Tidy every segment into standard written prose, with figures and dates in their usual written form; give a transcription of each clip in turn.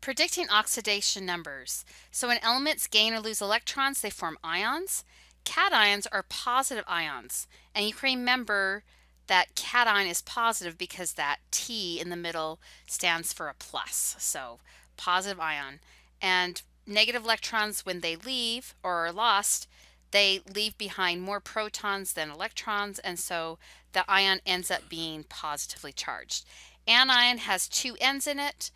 Predicting oxidation numbers. So when elements gain or lose electrons, they form ions. Cations are positive ions. And you can remember that cation is positive because that T in the middle stands for a plus. So positive ion. And negative electrons, when they leave or are lost, they leave behind more protons than electrons, and so the ion ends up being positively charged. Anion has two N's in it.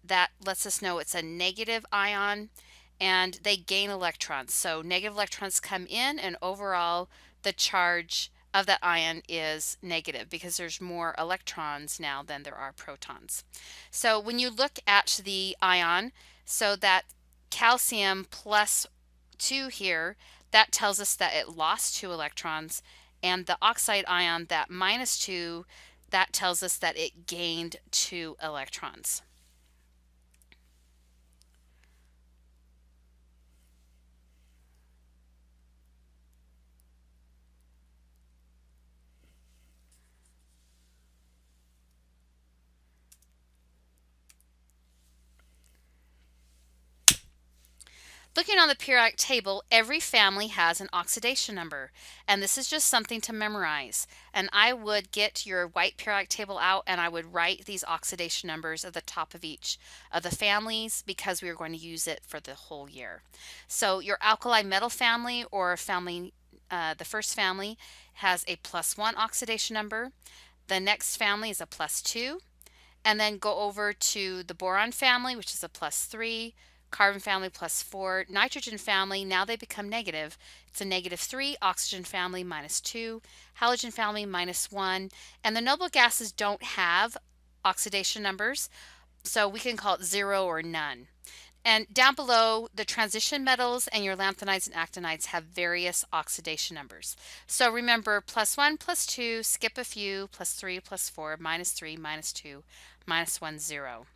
That lets us know it's a negative ion, and they gain electrons. So negative electrons come in, and overall the charge of that ion is negative because there's more electrons now than there are protons. So when you look at the ion, so that calcium plus 2 here, that tells us that it lost 2 electrons, and the oxide ion, that minus 2, that tells us that it gained 2 electrons. Looking on the periodic table, every family has an oxidation number, and this is just something to memorize. And I would get your white periodic table out, and I would write these oxidation numbers at the top of each of the families because we are going to use it for the whole year. So your alkali metal family, or family, the first family, has a +1 oxidation number. The next family is a +2. And then go over to the boron family, which is a +3, carbon family +4, nitrogen family, now they become negative. It's a -3, oxygen family -2, halogen family -1, and the noble gases don't have oxidation numbers, so we can call it 0 or none. And down below, the transition metals and your lanthanides and actinides have various oxidation numbers. So remember, +1, +2, skip a few, +3, +4, -3, -2, -1, 0.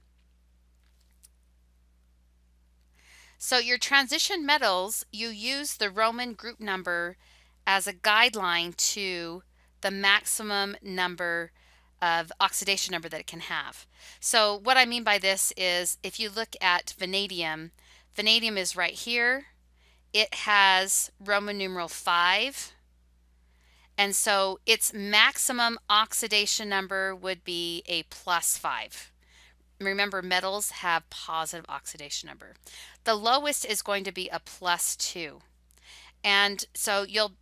So your transition metals, you use the Roman group number as a guideline to the maximum number of oxidation number that it can have. So what I mean by this is, if you look at vanadium, vanadium is right here. It has Roman numeral 5. And so its maximum oxidation number would be a +5. Remember, metals have positive oxidation number. The lowest is going to be a +2. And so you'll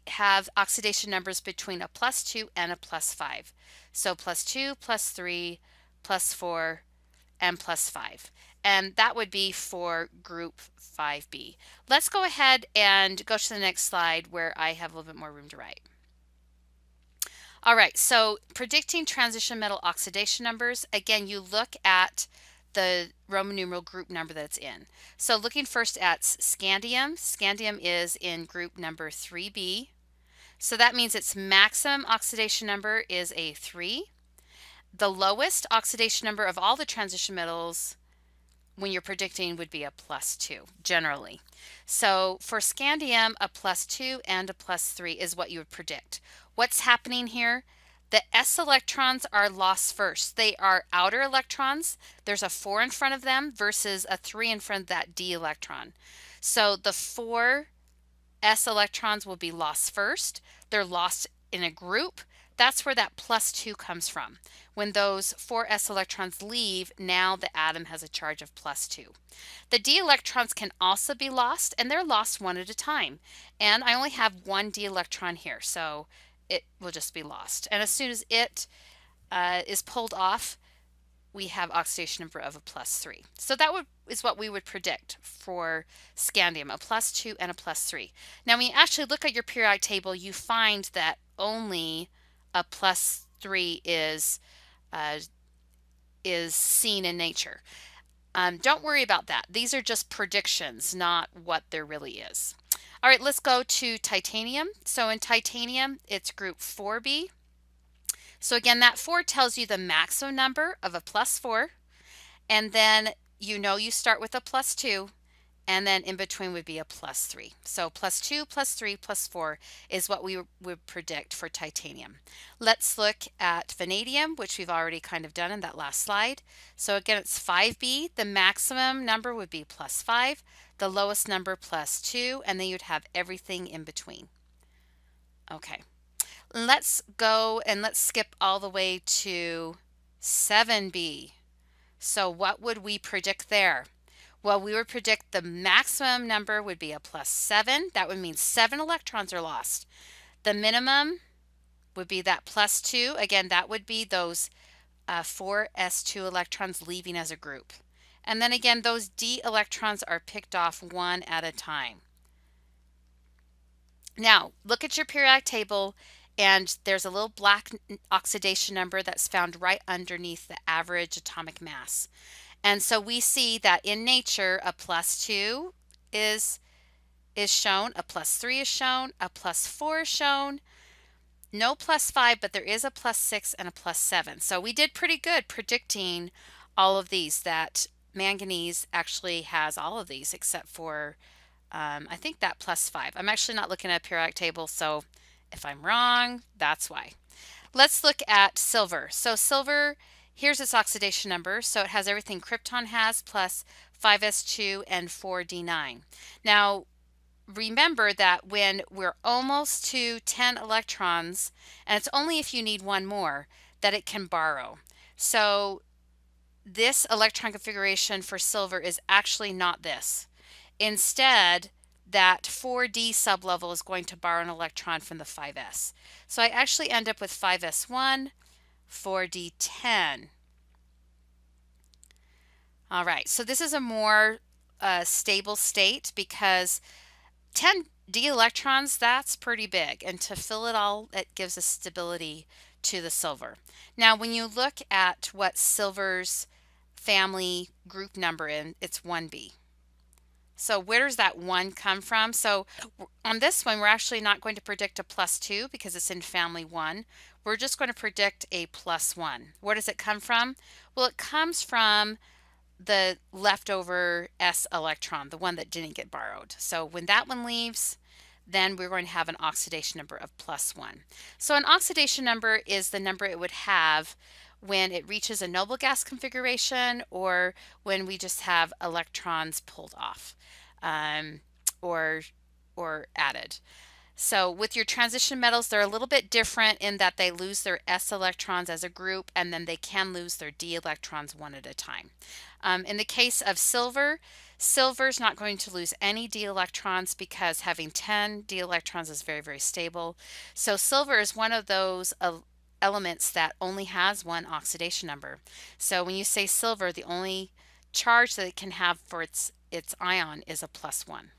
have oxidation numbers between a +2 and a +5. So +2, +3, +4, and +5. And that would be for group 5B. Let's go ahead and go to the next slide where I have a little bit more room to write. All right, so predicting transition metal oxidation numbers, again, you look at the Roman numeral group number that it's in. So looking first at scandium, scandium is in group number 3B. So that means its maximum oxidation number is a 3. The lowest oxidation number of all the transition metals when you're predicting would be a +2 generally. So for scandium, a +2 and a +3 is what you would predict. What's happening here? The s electrons are lost first. They are outer electrons. There's a 4 in front of them versus a 3 in front of that d electron. So the 4 s electrons will be lost first. They're lost in a group. That's where that +2 comes from. When those 4 s electrons leave, now the atom has a charge of +2. The d electrons can also be lost, and they're lost one at a time. And I only have one d electron here, so it will just be lost. And as soon as it is pulled off, we have oxidation number of a +3. So that is what we would predict for scandium, a +2 and a +3. Now, when you actually look at your periodic table, you find that only a +3 is seen in nature. Don't worry about that. These are just predictions, not what there really is. All right, let's go to titanium. So in titanium, it's group 4B. So again, that 4 tells you the maximum number of a +4, and then you know you start with a +2, and then in between would be a +3. So +2, +3, +4 is what we would predict for titanium. Let's look at vanadium, which we've already kind of done in that last slide. So again, it's 5B. The maximum number would be +5, the lowest number +2, and then you'd have everything in between. Okay, let's go and let's skip all the way to 7B. So what would we predict there? Well, we would predict the maximum number would be a +7. That would mean 7 electrons are lost. The minimum would be that +2. Again, that would be those 4 s2 electrons leaving as a group. And then again, those d electrons are picked off one at a time. Now, look at your periodic table, and there's a little black oxidation number that's found right underneath the average atomic mass. And so we see that in nature, a +2 is shown, a +3 is shown, a +4 is shown, no +5, but there is a +6 and a +7. So we did pretty good predicting all of these, that manganese actually has all of these except for, I think that +5. I'm actually not looking at a periodic table, so if I'm wrong, that's why. Let's look at silver. So silver, here's its oxidation number. So it has everything krypton has plus 5s2 and 4d9. Now, remember that when we're almost to 10 electrons, and it's only if you need one more, that it can borrow. So this electron configuration for silver is actually not this. Instead, that 4d sublevel is going to borrow an electron from the 5s. So I actually end up with 5s1, 4d10. All right, so this is a more stable state because 10 d electrons, that's pretty big. And to fill it all, it gives a stability to the silver. Now, when you look at what silver's family group number in, it's 1b. So where does that 1 come from? So on this one, we're actually not going to predict a +2 because it's in family 1. We're just going to predict a +1. Where does it come from? Well, it comes from the leftover s electron, the one that didn't get borrowed. So when that one leaves, then we're going to have an oxidation number of +1. So an oxidation number is the number it would have when it reaches a noble gas configuration or when we just have electrons pulled off or added. So with your transition metals, they're a little bit different in that they lose their s electrons as a group, and then they can lose their d electrons one at a time. In the case of silver, silver's not going to lose any d electrons because having 10 d electrons is very, very stable. So silver is one of those elements that only has one oxidation number. So when you say silver, the only charge that it can have for its ion is a +1.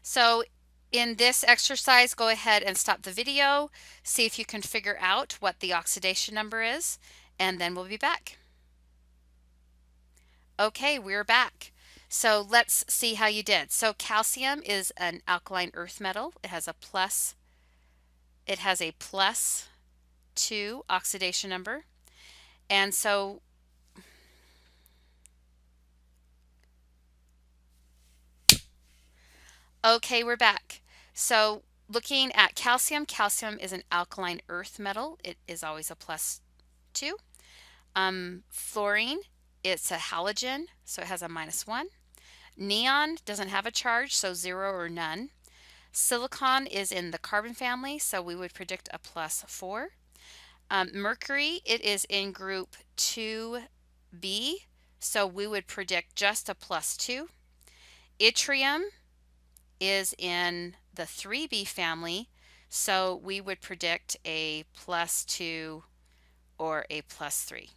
So in this exercise, go ahead and stop the video, see if you can figure out what the oxidation number is, and then we'll be back. Okay, we're back. So let's see how you did. So calcium is an alkaline earth metal. It has a +2 oxidation number. And so okay, we're back. So looking at calcium, calcium is an alkaline earth metal. It is always a +2. Fluorine, it's a halogen, so it has a -1. Neon doesn't have a charge, so 0 or none. Silicon is in the carbon family, so we would predict a +4. Mercury, it is in group 2b, so we would predict just a +2. Yttrium is in the 3b family, so we would predict a +2 or a +3.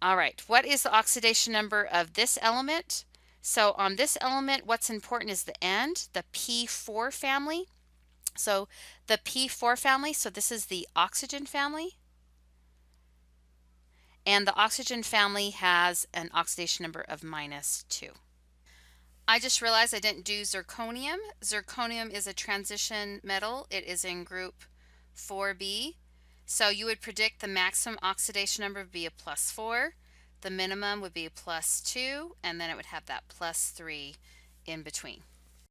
All right, what is the oxidation number of this element? So on this element, what's important is the end, the P4 family. So the P4 family, so this is the oxygen family. And the oxygen family has an oxidation number of -2. I just realized I didn't do zirconium. Zirconium is a transition metal. It is in group 4b. So you would predict the maximum oxidation number would be a +4, the minimum would be a +2, and then it would have that +3 in between.